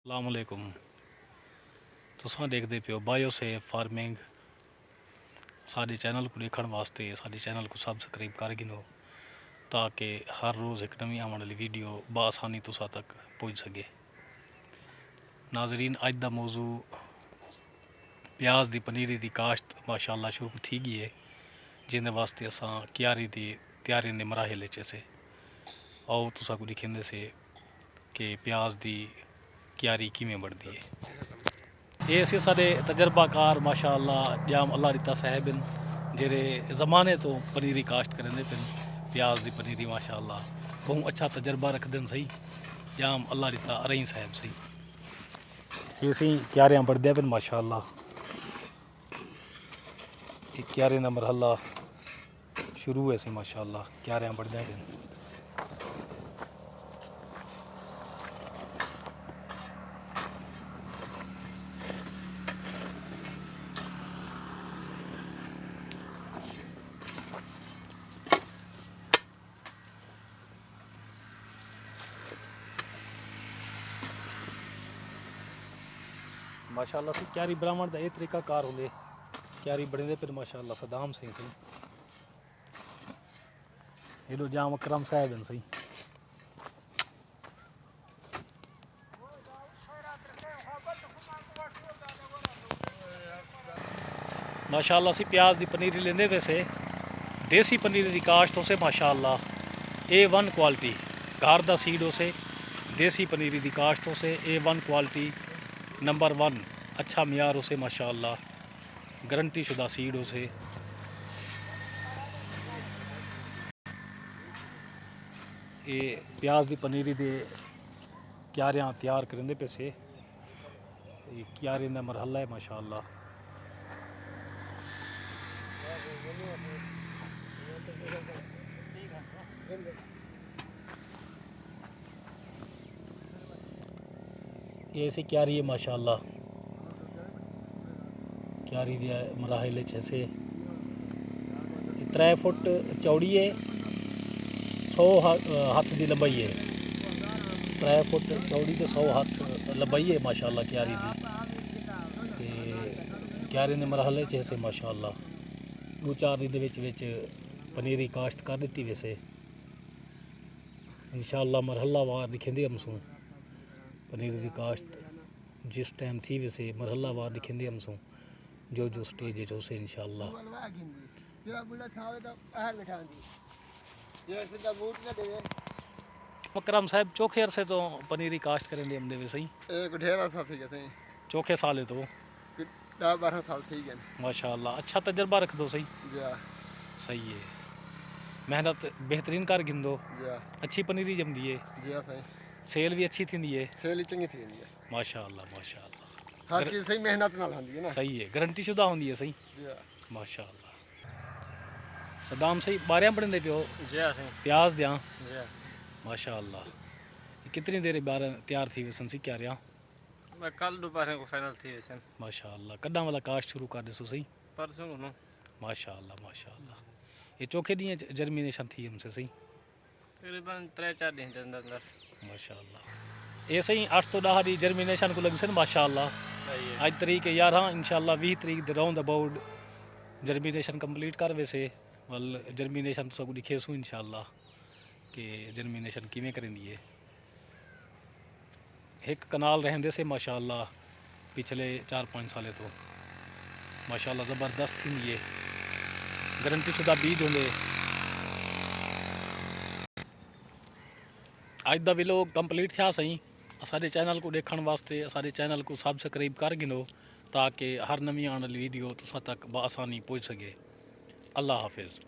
अस्सलामुअलैकुम। तुसां देखदे पियो बायोसेफ फार्मिंग। साडे चैनल को देखने वास्ते साडे चैनल को सबसक्राइब कर गिनो ताकि हर रोज़ एक नवी आने वाली वीडियो बआसानी तुसां तक पहुँच सके। नाजरीन, अज दा मौजू प्याज दी पनीरी दी काश्त माशाअल्लाह शुरू थी गई है, जिंदे वास्ते असां क्यारी दी तैयारी दे मराहल च से। आओ तुसां को दिखेंदे से कि प्याज दी क्यारी किवें बढ़दी है। ये असी साढ़े तजर्बाकार माशाअल्लाह जाम अल्लाह दिता साहब न जेरे ज़माने तो पनीरी काश्त करेंदे पिन। प्याज दी पनीरी माशाअल्लाह बहुत अच्छा तजर्बा रखदे सही। जाम अल्लाह दिता अरई साहब सही। ये सही क्यारियां बढ़दे पिन माशाअल्लाह। ये क्यारें दा मरहला शुरू है सी माशाअल्लाह। क्यारियां बढ़दे पिन। माशाअल्लाह से क्यारी ब्राह्मण का यह तरीका कार होंगे। क्यारी बढ़े फिर माशाअल्लाह सदाम सही सही। हेलो जाम अकरम साहब हैं सही। माशाअल्लाह से प्याज की पनीरी लेंदे वैसे देसी पनीरी की काश्त उसे माशाअल्लाह A1 क्वालिटी घर का सीड उसे देसी पनीरी की काश्त उसे A1 क्वालिटी नंबर 1 अच्छा म्यार उसे माशाअल्लाह गारंटी शुदा सीड उसे। ये प्याज की पनीरी दे क्यारियां तैयार करेंदे पे से। ये क्यारें का मरहला है माशाअल्लाह। ये ऐसी क्यारी है माशाअल्लाह। क्यारी दे मराहल से 3 फुट चौड़ी है, 100 हथ की लंबाई है। 3 फुट चौड़ी तो 100 हथ लंबाई है माशाअल्लाह क्यारी की। क्यारे के मरहले च से माशाअल्लाह 2-4 दिन विच पनीरी काश्त कर दी वैसे। इंशाअल्लाह मरहला वार दिखेंदे हमसूं पनीरी की काश्त जिस टाइम थी वैसे मरहला वार दिखेंदे हमसूं जो स्टेज है उसे इंशाअल्लाह। मकरम साहब चौखे अरसे तो पनीरी काश्त करेंगे हमने वैसे ही एक ढेरा सा थी कहते हैं चौखे साल है तो 10-12 साल थी गए माशाअल्लाह। अच्छा तजर्बा रख दो सही। सही है, मेहनत बेहतरीन कर गिंदो। अच्छी पनीरी जमदी है, सेल भी अच्छी थी है। सेल चंगी थी माशाअल्लाह माशाअल्लाह। हर चीज सही मेहनत नाल होंदी है ना। सही है, गारंटी शुदा होंदी है सही माशाअल्लाह। सदाम सही बारियां पड़े पियो प्याज दियां माशाअल्लाह। कितनी देर बार तैयार थी वैसन सी क्या रहा? मैं कल दोपहर को फाइनल थी वैसे माशाअल्लाह। कदा वाला काश्त शुरू कर दसो सही? परसों को माशाअल्लाह माशाअल्लाह। ये चौखे दी जर्मिनेशन थी हमसे सही तकरीबन 3-4 दिन के अंदर माशाअल्लाह। ये सही 8 तो 10 दी जर्मिनेशन को लग सन माशाअल्लाह। आज तरीक 11 इंशाअल्लाह 20 तरीक दे राउंड अबाउट जर्मिनेशन कंप्लीट कर वैसे वल जर्मिनेशन तो सब दिखेसू इंशाअल्लाह कि जर्मिनेशन किवें करेंदी है। एक कनाल रहंदे से माशाअल्लाह पिछले 4-5 साल तो माशाअल्लाह ज़बरदस्त थी ये गारंटी शुदा बीज होंगे। अज दा व्लॉग कंप्लीट था सही। साडे चैनल को देखने वास्ते साडे चैनल को सबसक्राइब कर गिनो ताकि हर नवी आने वाली वीडियो तुसां तक बआसानी पहुँच सके। अल्लाह हाफिज़।